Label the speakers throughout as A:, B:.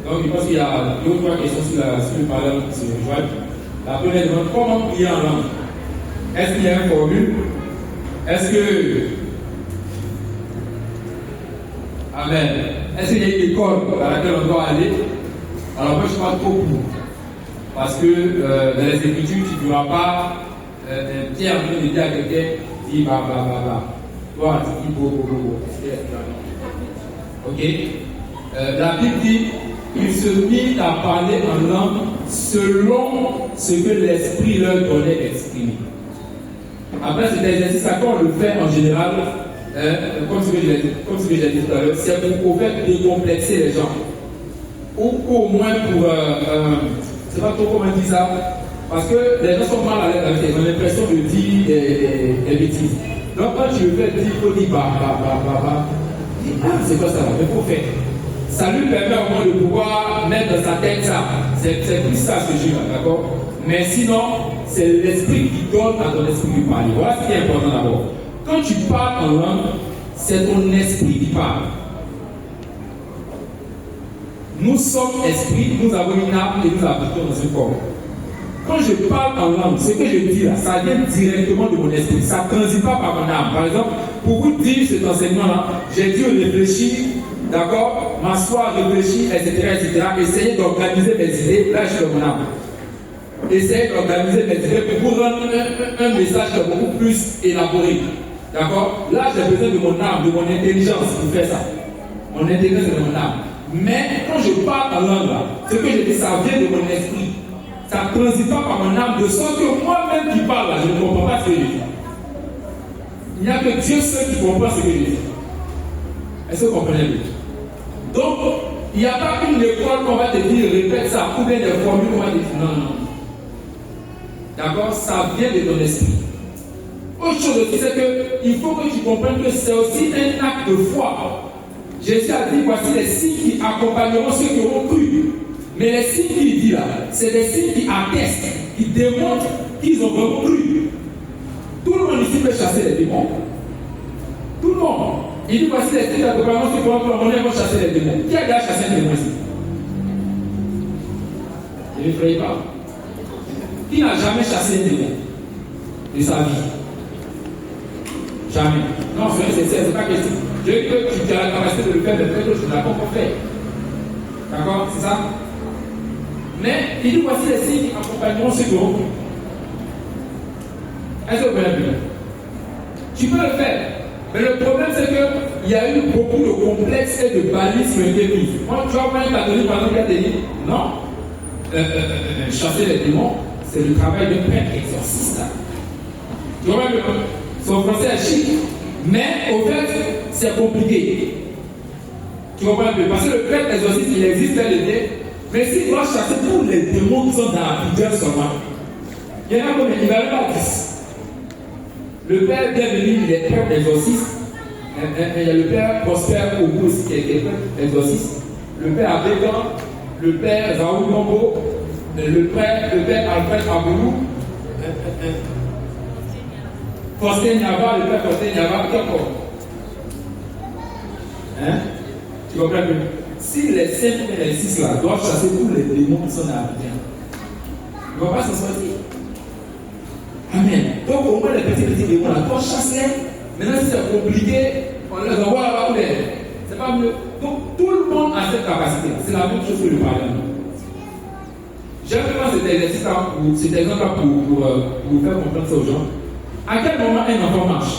A: Donc, je pense qu'il y a 2 ou 3 questions sur le parlant qui se rejoignent. La première demande, comment prier en langue? Est-ce qu'il y a une formule? Est-ce que... Amen. Est-ce qu'il y a une école dans laquelle on doit aller? Alors, moi, je ne suis pas trop pour. Parce que dans les Écritures, tu ne pourras pas Pierre en train de dire à quelqu'un, dis bah. Toi, tu dis bo. Ok? La Bible dit, ils se mirent à parler en langue selon ce que l'Esprit leur donnait d'exprimer. Après cet exercice-là, quand on le fait en général, comme ce que j'ai dit tout à l'heure, c'est pour faire décomplexer les gens. Ou au moins pour, je ne sais pas trop comment dire ça, parce que les gens sont mal à l'aise avec ça, ils ont l'impression de dire des bêtises. Donc quand tu le fais, il faut dire bah. C'est quoi ça là? Il faut faire. Ça lui permet au moins de pouvoir mettre dans sa tête ça. C'est plus ça ce jeu là, d'accord? Mais sinon, c'est l'esprit qui donne à ton esprit de parler. Voilà ce qui est important d'abord. Quand tu parles en langue, c'est ton esprit qui parle. Nous sommes esprits, nous avons une âme et nous habitons dans un corps. Quand je parle en langue, ce que je dis là, ça vient directement de mon esprit. Ça ne transite pas par mon âme. Par exemple, pour vous dire cet enseignement-là, j'ai dû réfléchir, d'accord, m'asseoir, réfléchir, etc. Essayer d'organiser mes idées. Là, je suis dans mon âme. Essayer d'organiser mes idées pour vous rendre un message beaucoup plus élaboré. D'accord? Là, j'ai besoin de mon âme, de mon intelligence pour faire ça. Mon intelligence est de mon âme. Mais quand je parle en langue, là, ce que je dis, ça vient de mon esprit. Ça ne transite pas par mon âme, de sorte que moi-même qui parle là, je ne comprends pas ce que je dis. Il n'y a que Dieu seul qui comprend ce que je dis. Est-ce que vous comprenez bien? Donc, il n'y a pas une école qu'on va te dire, répète ça, ou bien des formules qu'on va te dire, non. D'accord? Ça vient de ton esprit. Autre chose aussi, c'est qu'il faut que tu comprennes que c'est aussi un acte de foi. Jésus a dit, voici les signes qui accompagneront ceux qui auront cru. Mais les signes qu'il dit là, c'est des signes qui attestent, qui démontrent qu'ils ont vraiment cru. Tout le monde ici peut chasser les démons. Tout le monde. Il dit, voici les signes d'accompagnement ceux qui auront cru. On va chasser les démons. Qui a déjà chassé un démon ici? Ne l'effrayez pas. Qui n'a jamais chassé un démon de sa vie? Jamais. Non, c'est pas question. Je veux que tu as la capacité de le faire, mais peut-être que tu ne l'as pas encore fait. D'accord? C'est ça? Mais il dit voici les signes qui accompagneront ceux qui auront cru. Est-ce que vous comprenez bien? Tu peux le faire. Mais le problème, c'est qu'il y a eu beaucoup de complexes et de balises qui ont été mises. Moi, tu vas voir un catholique, par exemple, qui a dit non, chasser les démons, c'est le travail d'un prêtre exorciste. Tu vois bien? Son français est chic. Mais au fait, c'est compliqué. Tu comprends un peu? Parce que le prêtre exorciste, il existe dès le dé. Mais s'il doit chasser tous les démons qui sont dans la prière seulement, il y en a combien? Il va même pas 10. Le père bienvenu, il est prêtre exorciste. Il y a le père Prosper Auguste qui est prêtre exorciste. Le père Abégan, le père Raoul Mambo, le père Alfred Aboulou. Faustin Niava, le père Faustin Niava, qui encore? Hein? Tu comprends bien? Si les 5 et les 6 là doivent chasser tous les démons qui sont dans la prière, ils ne vont pas s'en sortir. Amen. Donc au moins les petits démons là, toi chasse-les. Maintenant si c'est compliqué, on les envoie là-bas où les. C'est pas mieux. Donc tout le monde a cette capacité. C'est la même chose que le parlement. J'aime vraiment cet exercice-là, cet exemple-là pour vous faire comprendre ça aux gens. À quel moment un enfant marche?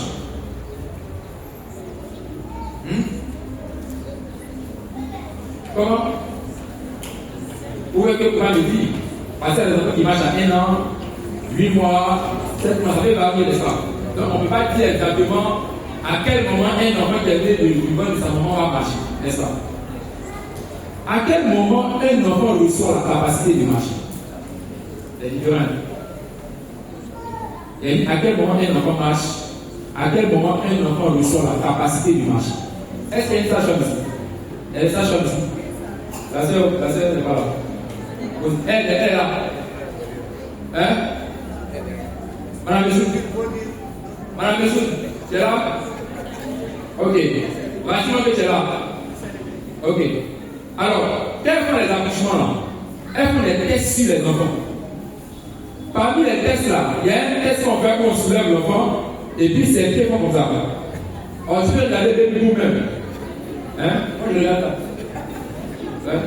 A: Comment? Où est-ce que vous pouvez le dire? Parce qu'il y a des enfants qui marchent à 1 an, 8 mois, 7 mois, ça peut varier, n'est-ce pas? Donc on ne peut pas dire exactement à quel moment un enfant qui est né du ventre de sa maman va marcher, n'est-ce pas? À quel moment un enfant reçoit la capacité de marcher? C'est différent. Et à quel moment un enfant marche? À quel moment un enfant reçoit la capacité de marcher? Est-ce qu'il y a une sage-femme ici? Il y a une sage-femme ici? La sœur n'est pas là. Elle est là. Hein? Madame Messoud? Madame Messoud, tu es là? Ok. Rassure-moi que tu es là. Ok. Alors, quelles sont les franchement là, elles font des tests sur les enfants. Parmi les tests là, il y a un test qu'on fait où on soulève l'enfant et puis c'est fait comme ça. Alors tu peux regarder baby vous-même. Hein? Moi je regarde ça. Hein?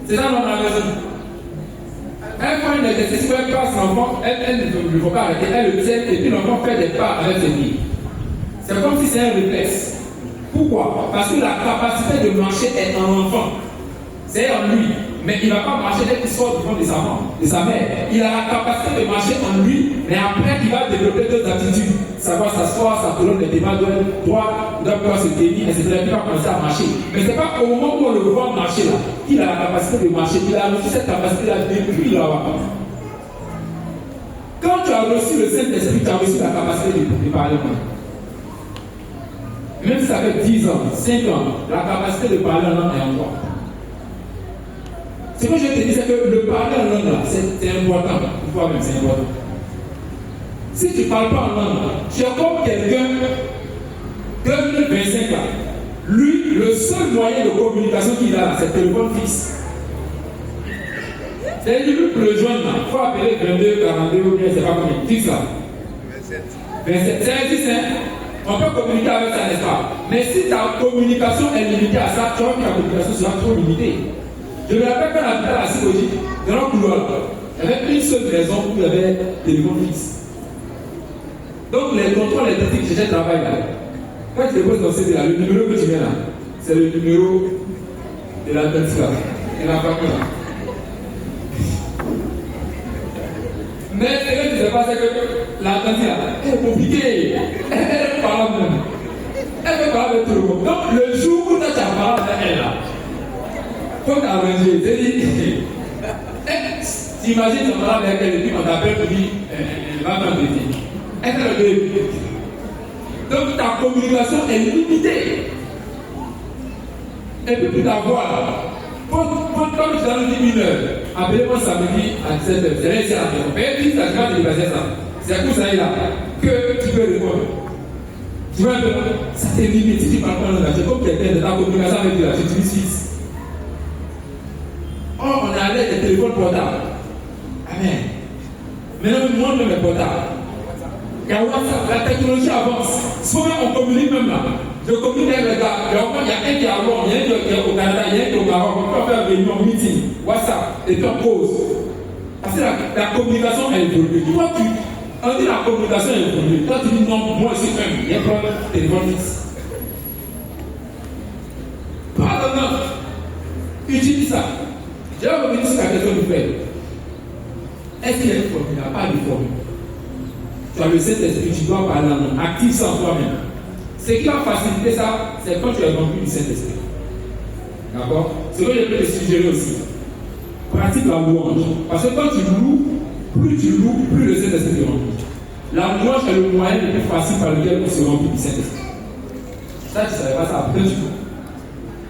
A: C'est ça dans la maison. Elle prend une exercice où elle passe l'enfant, elle ne faut pas arrêter, elle le tient et puis l'enfant fait des pas avec ses pieds. C'est comme si c'est un réflexe. Pourquoi? Parce que la capacité de marcher est en l'enfant. C'est en lui. Mais il ne va pas marcher dès qu'il sort du fond de sa mère. Il a la capacité de marcher en lui, mais après il va développer d'autres aptitudes. Savoir s'asseoir, sa colonne vertébrale doit être droite, doit pouvoir se tenir, etc. Il va commencer à marcher. Mais ce n'est pas au moment où on le voit marcher là qu'il a la capacité de marcher. Il a reçu cette capacité-là depuis là-bas. Quand tu as reçu le Saint-Esprit, tu as reçu la capacité de parler. Même si ça fait 10 ans, 5 ans, la capacité de parler en langue est en toi. Ce que je te dis, c'est que le parler en langue, c'est important. Pour toi-même, c'est important. Si tu ne parles pas en langue, tu es comme quelqu'un de 25 ans. Lui, le seul moyen de communication qu'il a, c'est le téléphone fixe. C'est-à-dire que le joindre, il faut appeler 22, 42, ou bien c'est pas combien. Fixe là. 27. C'est juste, on peut communiquer avec ça, n'est-ce pas? Mais si ta communication est limitée à ça, tu vois que ta communication sera trop limitée. Je me rappelle quand on habitait à la Sigoji, dans le couloir, il y avait une seule maison où il y avait téléphone fixe. Donc les contrôles électriques, j'ai travaillé là. Quand tu déposes ton CD là, le numéro que tu mets là, c'est le numéro de la personne là, de la famille là. Mais ce que tu sais pas, c'est que la personne là, elle est compliquée. Elle parle même. Elle veut parler avec tout le monde. Donc le jour où tu as parlé avec elle là, il faut t'arranger. Tu imagines ton parle avec elle et puis on t'appelle pour dire, elle va faire un bébé. Elle fait le bébé. Donc ta communication est limitée. Et puis pour ta voix là, comme je t'en dis 1 heure, appelez-moi samedi à 17h. C'est là ici à la maison. Mais puis ça, tu vas te dépasser ça. C'est pour ça là que tu peux répondre. Tu vois, ça t'est limité. Si tu parles pas là, c'est comme quelqu'un de ta communication avec lui là, tu utilises fixe. Or, on a l'air des téléphones portables. Amen. Maintenant, le monde est portable. Il y a WhatsApp, la technologie avance. Souvent, on communique même là. Je communique avec les gars. Il y a un qui est à Londres, il y a un qui est au Canada, il y a un qui est au Maroc. On peut faire une réunion, meeting, WhatsApp, et puis on pause. Parce que la communication est évoluée. Toi, on dit la communication est évoluée. Toi, tu dis non, moi je suis même. Il y a un problème, téléphone fixe. Pardon, utilise ça. Je vais revenir sur la question du fait. Est-ce qu'il y a une formule? Il n'y a pas de formule. Tu as le Saint-Esprit, tu dois parler en langue. Active ça en toi-même. Ce qui va faciliter ça, c'est quand tu es rempli du Saint-Esprit. D'accord? Ce que je peux te suggérer aussi. Pratique la louange. Parce que quand tu loues, plus le Saint-Esprit te remplit. La louange est le moyen le plus facile par lequel on se remplit du Saint-Esprit. Ça, tu ne savais pas ça. Peut-être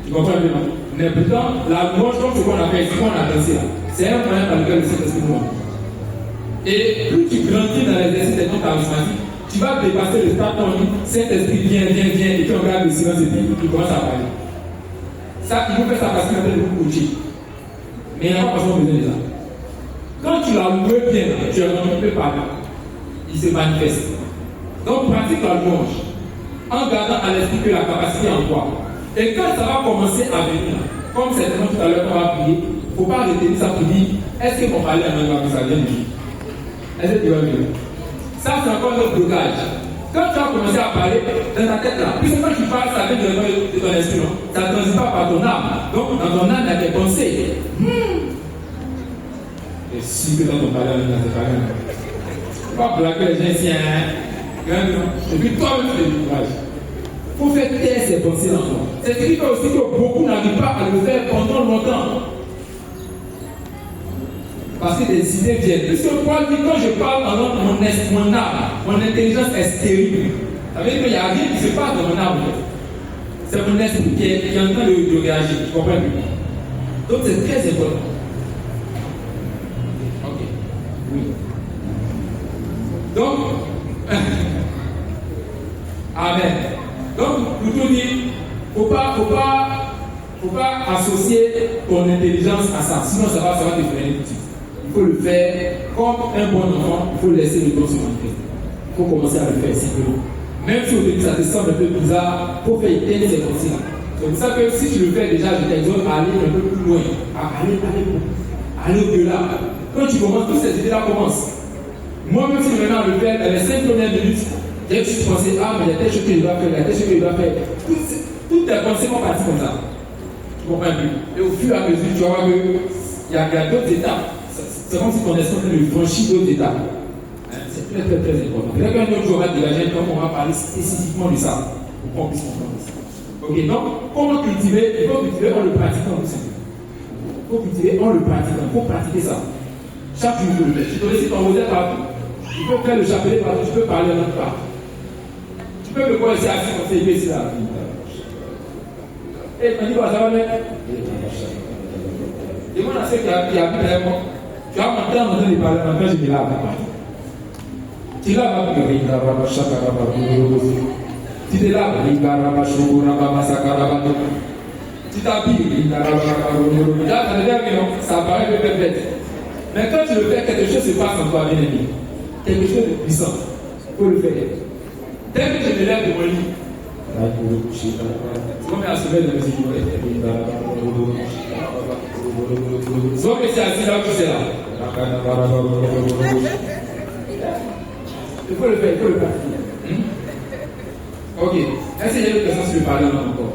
A: tu comprends bien. Mais pourtant, la louange, comme ce qu'on a fait ici, qu'on a dansé là, c'est un moyen par lequel le Saint-Esprit nous remplit. Et plus tu grandis dans l'exercice des dons charismatiques, tu vas dépasser le stade où on dit Saint-Esprit viens, et puis on regarde le silence et puis tu commences à parler. Ça, il faut faire ça parce qu'il y a beaucoup de coaching. Mais il n'y a pas besoin de ça. Quand tu l'as loué bien, tu es rempli par là. Il se manifeste. Donc pratique la louange en gardant à l'esprit que la capacité est en toi. Et quand ça va commencer à venir, comme certainement tout à l'heure on va prier, il ne faut pas retenir ça pour dire est-ce que mon parler en langue ça vient de lui? Est-ce que tu vas venir? Ça, c'est encore notre blocage. Quand tu vas commencer à parler dans ta tête là, puisque quand tu parles, ça vient de ton esprit, ça ne transite pas par ton âme. Donc, dans ton âme, il y a des pensées. Et si que dans ton parler, c'est pas grave. Il ne faut pas blaguer les gens ici, et puis toi-même, tu te décourages. Il faut faire taire ces pensées dans toi. C'est ce qui fait aussi que beaucoup n'arrivent pas à le faire pendant longtemps. Parce que des idées viennent. Parce que moi, quand je parle en langue, mon âme, mon intelligence est stérile. Ça veut dire qu'il n'y a rien qui se passe dans mon âme. C'est mon esprit qui est en train de réagir. Tu comprends? Donc c'est très important. Ok. Oui. Donc, amen. Donc, pour tout dire, faut pas Il ne faut pas associer ton intelligence à ça, sinon ça va te freiner tout de suite. Il faut le faire comme un bon enfant, il faut laisser le temps se montrer. Il faut commencer à le faire simplement. Même si au début ça te semble un peu bizarre, il faut faire éteindre ces pensées-là. C'est pour ça que si tu le fais déjà, je t'exhorte à aller un peu plus loin, à aller au-delà. Quand tu commences, toutes ces idées-là commencent. Moi, même si maintenant je le fais, dans les 5 premières minutes, dès que je suis pensé, ah, mais il y a telle chose que je dois faire, il y a telle chose que je dois faire. Toutes tes pensées vont partir comme ça. Tu comprends un peu. Et au fur et à mesure, tu vas voir qu'il y a d'autres étapes. C'est comme si ton esprit de franchir d'autres étapes. C'est très important. Peut-être qu'un autre jour, on va dégager, comme on va parler spécifiquement de ça, pour qu'on puisse comprendre ça. Ok, donc, comment cultiver? Il faut cultiver en le pratiquant aussi. Il faut cultiver en le pratiquant. Il faut pratiquer ça. Chaque jour, il faut le faire. Tu te récites ton modèle partout. Tu peux faire le chapelet partout. Tu peux parler en autre part. Tu peux me voir ici assis comme c'est ici là. Et tu me dis, ça va mettre. Demande à ceux qui habitent derrière moi. Tu vas m'entendre en train de parler, maintenant je me lave. Tu laves, tu te laves, tu t'habilles, là, ça paraît un peu bête. Mais quand tu le fais, quelque chose se passe en toi, bien aimé. Quelque chose de puissant. Il faut le faire. Dès que je me lève de mon lit, c'est comme un sommeil de musique. Soit que c'est assis là, tu sais là. Il faut le faire, il faut le pratiquer. Ok. Est-ce qu'il y a d'autres personnes qui veulent parler encore?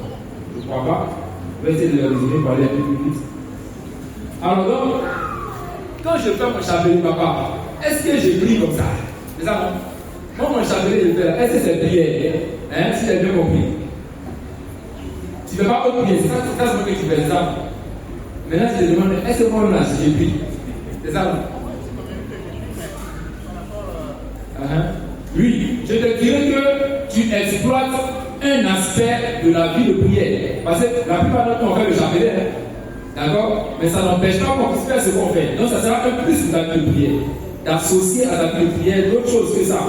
A: Je ne crois pas. Je vais essayer de le résumer, parler un peu plus vite. Alors donc, quand je fais mon chapelet, papa, est-ce que je prie comme ça? C'est ça, non? Moi, mon chapelet, je fais là. Est-ce que c'est prière? Hein? Si tu as bien compris. Tu ne fais pas autre prière. C'est ça ce que tu fais, ça. Maintenant, je te demande, est-ce que moi, là, je prie? C'est ça, non? Oui, je te dirais que tu exploites un aspect de la vie de prière. Parce que la plupart d'entre nous, on fait le chapelet. D'accord? Mais ça n'empêche pas qu'on puisse faire ce qu'on fait. Donc, ça sera un plus de la vie de prière. D'associer à la vie de prière d'autres choses que ça.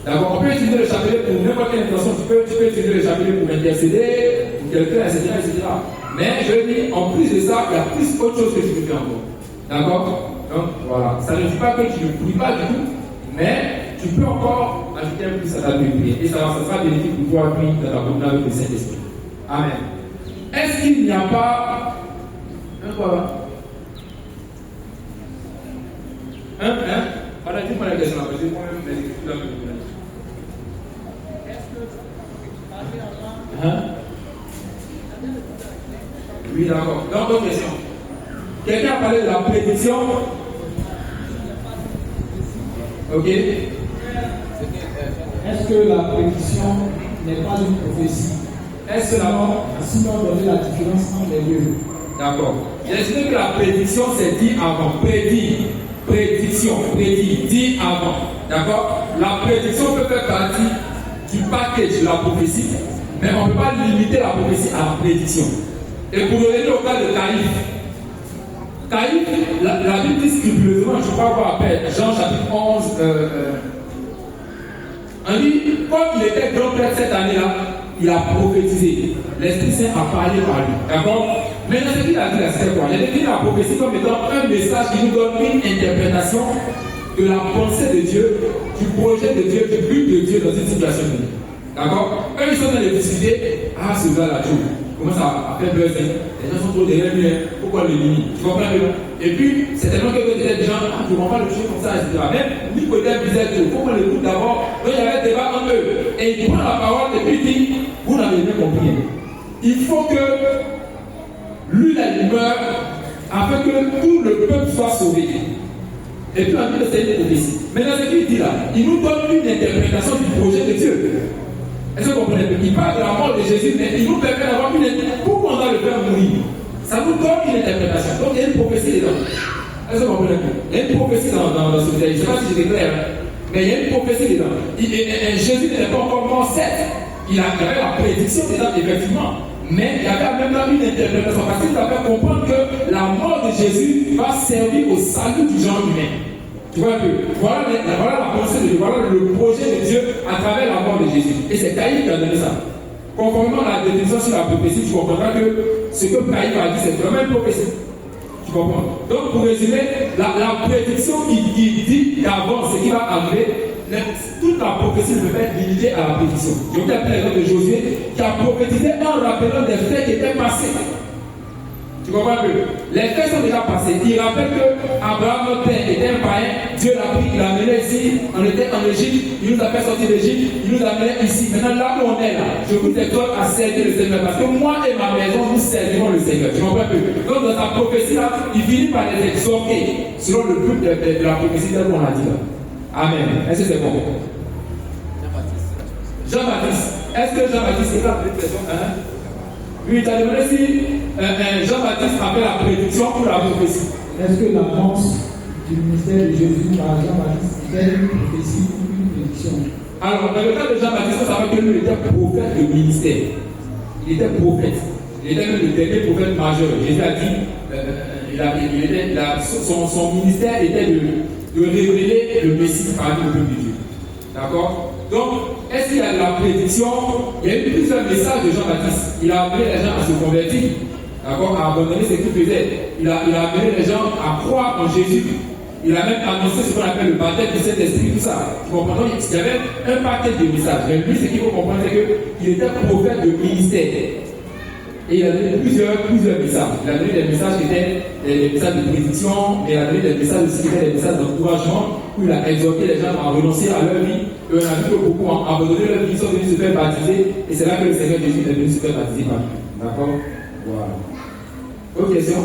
A: D'accord? On peut utiliser le chapelet pour n'importe quelle intention. Tu peux utiliser le chapelet pour intercéder, pour quelqu'un, etc., etc. Mais je veux dire, en plus de ça, il y a plus autre chose que tu peux faire encore. D'accord? Donc, voilà. Ça ne dit pas que tu ne pries pas du tout, mais tu peux encore ajouter un plus à ta vie de prière. Et ça sera bénéfique pour toi, puis, dans ta communion avec le Saint-Esprit. Amen. Est-ce qu'il n'y a pas un quoi? Voilà, dis-moi la question après, j'ai moi-même les écritures là. Est-ce que parler avant? Oui, d'accord. Donc, autre question. Quelqu'un a parlé de la prédiction? Ok.
B: Est-ce que la prédiction n'est pas une prophétie?
A: Est-ce que
B: sinon donner la différence entre les deux?
A: D'accord. J'explique que la prédiction, c'est dit avant. Prédiction, dit avant. D'accord? La prédiction peut faire partie du package de la prophétie, mais on ne peut pas limiter la prophétie à la prédiction. Et pour revenir au cas de Caïphe, la Bible dit scrupuleusement, je crois qu'on appelle Jean chapitre 11, on dit, comme il était grand-père cette année-là, il a prophétisé. L'Esprit Saint a parlé par lui. D'accord? Maintenant, ce qu'il a dit là, c'est quoi? Il a défini la prophétie comme étant un message qui nous donne une interprétation de la pensée de Dieu, du projet de Dieu, du but de Dieu dans une situation donnée. D'accord? Quand ils sont en train de discuter, ah, ce gars-là, Dieu, comment ça a fait buzz? Les gens sont trop derrière lui, pourquoi le limite? Tu comprends bien? Et puis, c'est tellement que des gens, ah, je ne comprends pas le truc comme ça, etc. Même Nicodème disait que, il faut qu'on l'écoute d'abord. Donc, il y avait un débat entre eux. Et il prend la parole et puis il dit, vous n'avez rien compris. Il faut que lui, il meurt afin que tout le peuple soit sauvé. Et puis, on dit que c'est une prophétie. Maintenant, ce qu'il dit là, il nous donne une interprétation du projet de Dieu. Est-ce que vous comprenez? Il parle de la mort de Jésus, mais il nous permet d'avoir une interprétation. Pourquoi on doit le faire mourir? Ça nous donne une interprétation. Donc, il y a une prophétie dedans. Est-ce que vous comprenez? Il y a une prophétie dans ce texte. Je ne sais pas si j'étais clair, mais il y a une prophétie dedans. Jésus n'était pas encore mort, certes. Il y avait la prédiction dedans, effectivement. Mais il y avait même une interprétation. Parce qu'il va faire comprendre que la mort de Jésus va servir au salut du genre humain. Tu vois un peu? Voilà la pensée de Dieu, voilà le projet de Dieu à travers la mort de Jésus. Et c'est Caïphe qui a donné ça. conformément à la définition sur la prophétie, tu comprendras que ce que Caïn a dit, c'est vraiment une prophétie. Tu comprends? Donc, pour résumer, la prédiction qui dit qu'avant ce qui va arriver, toute la prophétie ne peut être limitée à la prédiction. Je vous appelle l'exemple de Josué qui a prophétisé en rappelant des faits qui étaient passés. Tu comprends un peu? Les faits sont déjà passés. Il rappelle que Abraham, notre père, était un païen. Dieu l'a pris, il l'a amené ici. On était en Égypte. Il nous a fait sortir d'Égypte. Il nous a amené ici. Maintenant, là où on est là, je vous exhorte à servir le Seigneur. Parce que moi et ma maison, nous servirons le Seigneur. Tu comprends un peu? Donc, dans sa prophétie là, il finit par les exhorter selon le but de la prophétie tel qu'on l'a dit là. Amen. Est-ce que c'est bon? Jean-Baptiste. Est-ce que Jean-Baptiste est là? Oui, tu as demandé si Jean-Baptiste rappelle la prédiction pour la prophétie.
B: Est-ce que l'annonce du ministère de Jésus par Jean-Baptiste est une prophétie ou une prédiction?
A: Alors, dans le cas de Jean-Baptiste, on savait que lui était prophète de ministère. Il était prophète. Il était même le dernier prophète majeur. Jésus a dit, son ministère était de révéler le Messie parmi le peuple de Dieu. D'accord? Donc, est-ce qu'il y a de la prédiction? Il y a eu plusieurs messages de Jean-Baptiste. Il a appelé les gens à se convertir, d'accord, à abandonner ce qu'il faisait. Il a appelé les gens à croire en Jésus. Il a même annoncé ce qu'on appelle le baptême du Saint-Esprit, tout ça. Tu comprends? Donc, il y avait un paquet de messages. Mais lui, ce qu'il faut comprendre, c'est qu'il était prophète de ministère. Et il a donné plusieurs messages. Il a donné des messages qui étaient des messages de prédiction, et il a donné des messages aussi qui étaient des messages d'encouragement, où il a exhorté les gens à renoncer à leur vie. Et on a vu que beaucoup ont abandonné leur vie, ils sont venus se faire baptiser, et c'est là que le Seigneur Jésus est venu se faire baptiser par lui. D'accord? Voilà. Autre question?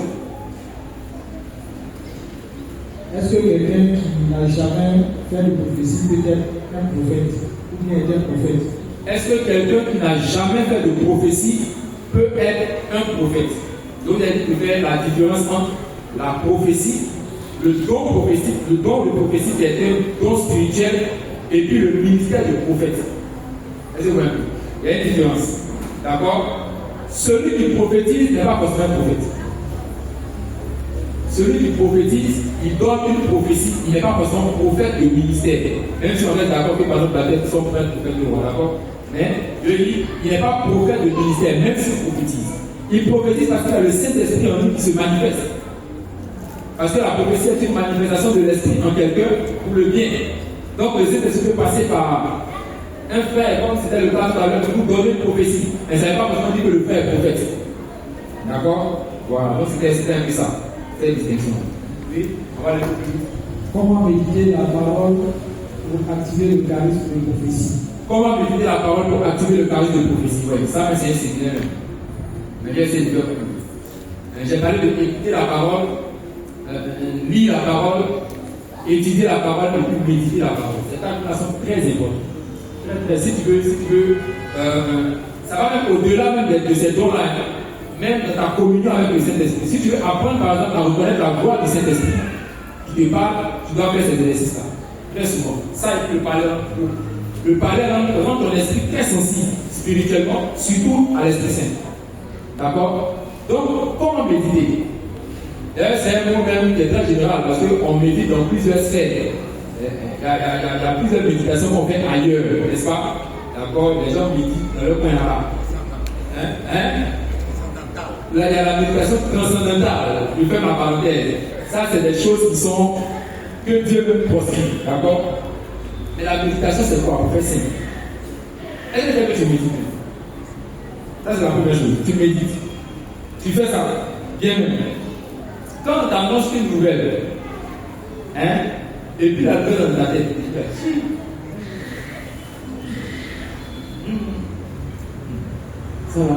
B: Est-ce que quelqu'un qui n'a jamais fait de prophétie peut être un prophète ou bien est un prophète?
A: Est-ce que quelqu'un qui n'a jamais fait de prophétie peut être un prophète? Donc, il a dit de faire la différence entre la prophétie, le don prophétique, le don de prophétie qui est un don spirituel, et puis le ministère de prophète. Est-ce que vous comprenez? Il y a une différence. D'accord? Celui qui prophétise n'est pas forcément un prophète. Celui qui prophétise, il donne une prophétie, il n'est pas forcément prophète de ministère. Même si on est d'accord que par exemple la tête sont pleins de prophètes de roi, d'accord? Mais je dis, il n'est pas prophète de ministère, même s'il prophétise. Il prophétise parce qu'il y a le Saint-Esprit en lui qui se manifeste. Parce que la prophétie est une manifestation de l'Esprit en quelqu'un pour le bien. Donc le Saint-Esprit peut passer par un frère, comme c'était le cas tout à l'heure, pour nous donner une prophétie. Mais ça n'est pas forcément dit que le frère est prophète. D'accord? Voilà, donc c'était un peu ça. C'est une distinction. Oui, on va aller plus vite.
B: Comment méditer la parole pour activer le charisme de prophétie?
A: Comment méditer la parole pour activer le charisme de prophétie? Oui, ça c'est un séminaire. Mais j'ai essayé de faire. J'ai parlé de écouter la parole, lire la parole, étudier la parole et puis méditer la parole. C'est une façon très importante. Si tu veux, ça va même au-delà même de ces dons-là, même dans ta communion avec le Saint-Esprit. Si tu veux apprendre par exemple à reconnaître la voix du Saint-Esprit qui te parle, tu dois faire ces exercices-là. Très souvent. Ça, il faut le parler en gros. Le parler rend ton esprit très sensible spirituellement, surtout à l'Esprit Saint. D'accord? Donc, comment méditer? D'ailleurs, c'est un mot même qui est très général parce qu'on médite dans plusieurs sphères. Il y a plusieurs méditations qu'on fait ailleurs, n'est-ce pas? D'accord? Les gens méditent dans le coin là. Là, il y a la méditation transcendantale. Je fais ma parenthèse. Ça, c'est des choses qui sont que Dieu me proscrit. D'accord? Mais la méditation, c'est quoi? Pour faire simple. Est-ce que tu médites? Ça, c'est la première chose. Tu médites. Tu fais ça. Bien même. Quand tu annonces une nouvelle, et puis la nouvelle dans ta tête, tu fais. Ça va.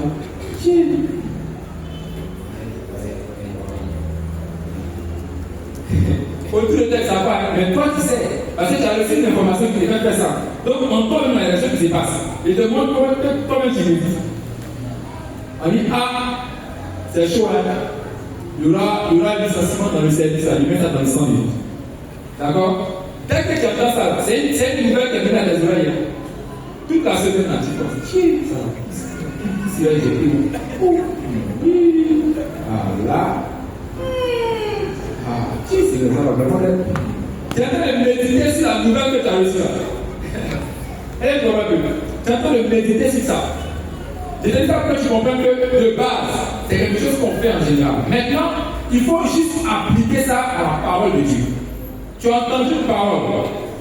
A: Au tout le texte, ça va. Mais toi, tu sais. Parce que tu as reçu une information qui te fait faire ça. Donc, en toi-même, il y a des choses qui se passent. Et demande toi-même tu me dis. On dit, c'est chaud, hein. Il y aura un licenciement dans le service, il met ça dans le 100 minutes. D'accord? Dès que tu entends ça, c'est une nouvelle qui est venue à tes oreilles. Toute la semaine, là, tu penses, ça va. Si j'ai pris. Ah là. C'est le ça va vraiment être. Tu es en train de méditer sur la nouvelle que tu as reçue là. Elle est probable. Tu es en train de méditer sur ça. Je te dis ça pour que tu comprennes que de base, c'est quelque chose qu'on fait en général. Maintenant, il faut juste appliquer ça à la parole de Dieu. Tu as entendu une parole,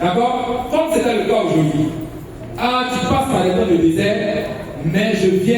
A: d'accord? Comme c'était le cas aujourd'hui. Ah, tu passes par les temps de désert, mais je viens